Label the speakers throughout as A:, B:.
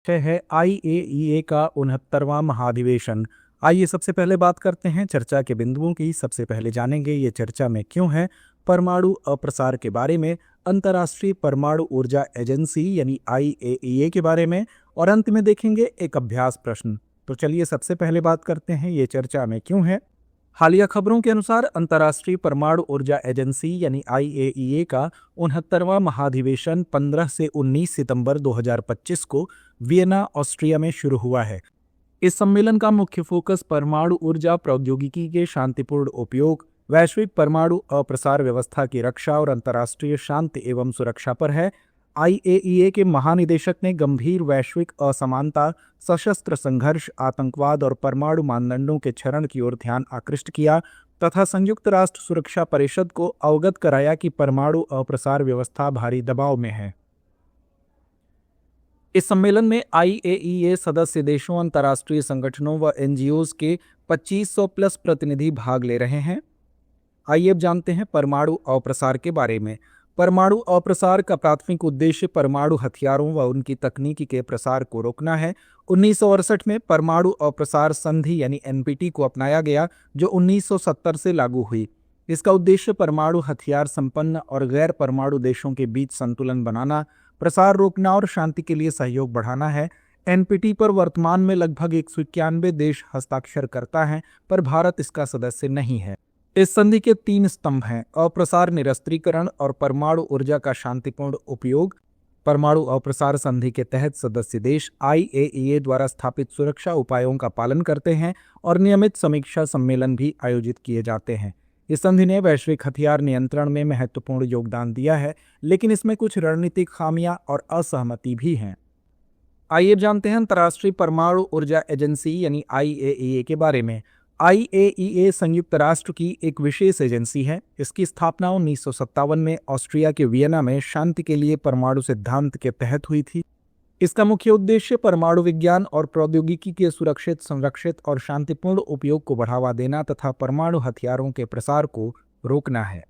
A: विषय है IAEA का 69वां महाधिवेशन। आइए सबसे पहले बात करते हैं चर्चा के बिंदुओं की। सबसे पहले जानेंगे ये चर्चा में क्यों है, परमाणु अप्रसार के बारे में, अंतर्राष्ट्रीय परमाणु ऊर्जा एजेंसी यानी IAEA के बारे में, और अंत में देखेंगे एक अभ्यास प्रश्न। तो चलिए सबसे पहले बात करते हैं ये चर्चा में क्यों है। हालिया खबरों के अनुसार अंतर्राष्ट्रीय परमाणु ऊर्जा एजेंसी यानी IAEA का 69वां महाधिवेशन 15 से 19 सितंबर 2025 को वियना, ऑस्ट्रिया में शुरू हुआ है। इस सम्मेलन का मुख्य फोकस परमाणु ऊर्जा प्रौद्योगिकी के शांतिपूर्ण उपयोग, वैश्विक परमाणु अप्रसार व्यवस्था की रक्षा और अंतर्राष्ट्रीय शांति एवं सुरक्षा पर है। IAEA के महानिदेशक ने गंभीर वैश्विक असमानता, सशस्त्र संघर्ष, आतंकवाद और परमाणु मानदंडों के क्षरण की ओर ध्यान आकृष्ट किया तथा संयुक्त राष्ट्र सुरक्षा परिषद को अवगत कराया कि परमाणु अप्रसार व्यवस्था भारी दबाव में है। इस सम्मेलन में IAEA सदस्य देशों, अंतर्राष्ट्रीय संगठनों व NGOs के 2500 प्लस प्रतिनिधि भाग ले रहे हैं। आइए अब जानते हैं परमाणु अप्रसार के बारे में। परमाणु अप्रसार का प्राथमिक उद्देश्य परमाणु हथियारों व उनकी तकनीकी के प्रसार को रोकना है। 1968 में परमाणु अप्रसार संधि यानी NPT को अपनाया गया, जो 1970 से लागू हुई। इसका उद्देश्य परमाणु हथियार संपन्न और गैर परमाणु देशों के बीच संतुलन बनाना, प्रसार रोकना और शांति के लिए सहयोग बढ़ाना है। NPT पर वर्तमान में लगभग 191 देश हस्ताक्षर करता है, पर भारत इसका सदस्य नहीं है। इस संधि के 3 स्तंभ हैं: अप्रसार, निरस्त्रीकरण और परमाणु ऊर्जा का शांतिपूर्ण उपयोग। परमाणु अप्रसार संधि के तहत सदस्य देश IAEA द्वारा स्थापित सुरक्षा उपायों का पालन करते हैं और नियमित समीक्षा सम्मेलन भी आयोजित किए जाते हैं। इस संधि ने वैश्विक हथियार नियंत्रण में महत्वपूर्ण योगदान दिया है, लेकिन इसमें कुछ रणनीतिक खामियां और असहमति भी हैं। आइए जानते हैं अंतर्राष्ट्रीय परमाणु ऊर्जा एजेंसी यानी IAEA के बारे में। IAEA संयुक्त राष्ट्र की एक विशेष एजेंसी है। इसकी स्थापना 1957 में ऑस्ट्रिया के वियना में शांति के लिए परमाणु सिद्धांत के तहत हुई थी। इसका मुख्य उद्देश्य परमाणु विज्ञान और प्रौद्योगिकी के सुरक्षित, संरक्षित और शांतिपूर्ण उपयोग को बढ़ावा देना तथा परमाणु हथियारों के प्रसार को रोकना है।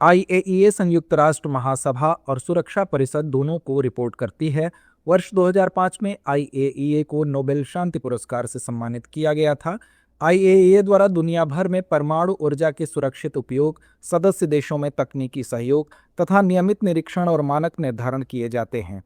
A: IAEA संयुक्त राष्ट्र महासभा और सुरक्षा परिषद दोनों को रिपोर्ट करती है। वर्ष 2005 में IAEA को नोबेल शांति पुरस्कार से सम्मानित किया गया था। IAEA द्वारा दुनिया भर में परमाणु ऊर्जा के सुरक्षित उपयोग, सदस्य देशों में तकनीकी सहयोग तथा नियमित निरीक्षण और मानक निर्धारण किए जाते हैं।